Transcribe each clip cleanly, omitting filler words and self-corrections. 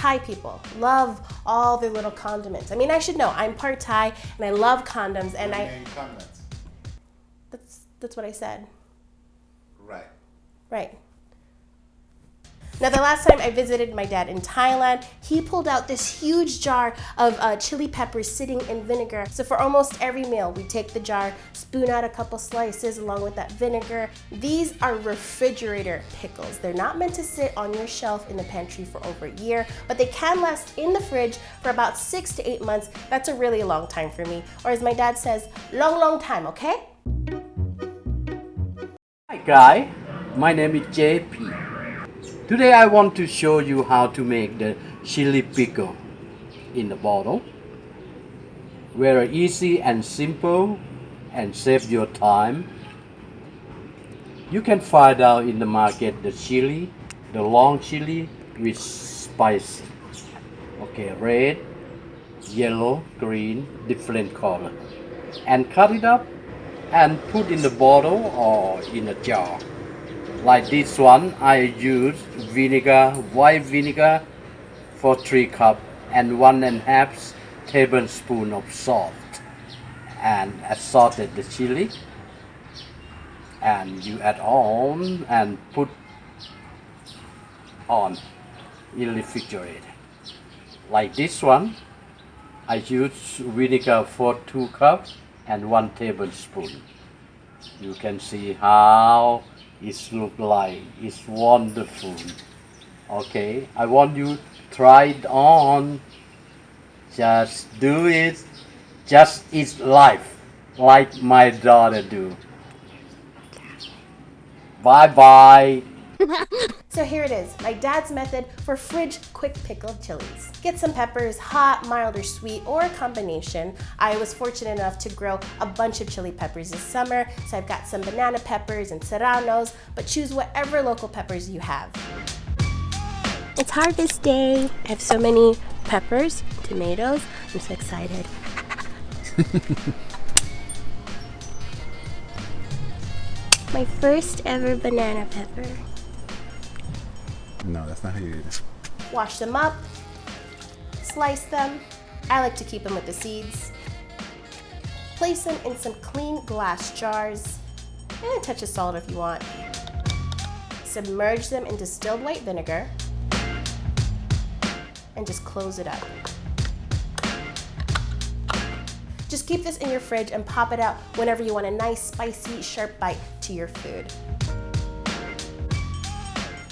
Thai people love all their little condiments. I mean, I should know. I'm part Thai and I love condoms and condiments. That's what I said. Right. Right. Now, the last time I visited my dad in Thailand, he pulled out this huge jar of chili peppers sitting in vinegar. So for almost every meal, we take the jar, spoon out a couple slices along with that vinegar. These are refrigerator pickles. They're not meant to sit on your shelf in the pantry for over a year, but they can last in the fridge for about 6 to 8 months. That's a really long time for me. Or as my dad says, long, long time, okay? Hi guys, my name is JP. Today I want to show you how to make the chili pickle in a bottle. Very easy and simple and save your time. You can find out in the market the chili, the long chili with spice. Okay, red, yellow, green, different color. And cut it up and put in the bottle or in a jar. Like this one, I use vinegar, white vinegar for 3 cups and 1.5 tablespoons of salt. And assorted the chili. And you add on and put on in the refrigerator. Like this one, I use vinegar for 2 cups and 1 tablespoon. You can see how it looks like. It's wonderful. Okay, I want you to try it on. Just do it. Just eat life like my daughter do. Bye bye. So here it is, my dad's method for fridge quick pickled chilies. Get some peppers, hot, mild, or sweet, or a combination. I was fortunate enough to grow a bunch of chili peppers this summer, so I've got some banana peppers and serranos, but choose whatever local peppers you have. It's harvest day. I have so many peppers, tomatoes. I'm so excited. My first ever banana pepper. No, that's not how you eat it. Wash them up, slice them. I like to keep them with the seeds. Place them in some clean glass jars and a touch of salt if you want. Submerge them in distilled white vinegar and just close it up. Just keep this in your fridge and pop it out whenever you want a nice, spicy, sharp bite to your food.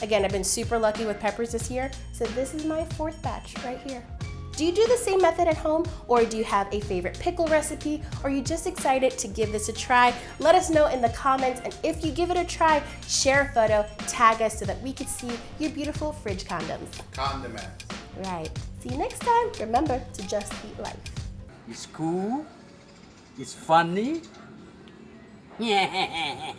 Again, I've been super lucky with peppers this year, so this is my 4th batch right here. Do you do the same method at home, or do you have a favorite pickle recipe, or are you just excited to give this a try? Let us know in the comments, and if you give it a try, share a photo, tag us so that we can see your beautiful fridge condoms. Condiments. Right. See you next time. Remember to just eat life. It's cool. It's funny. Yeah.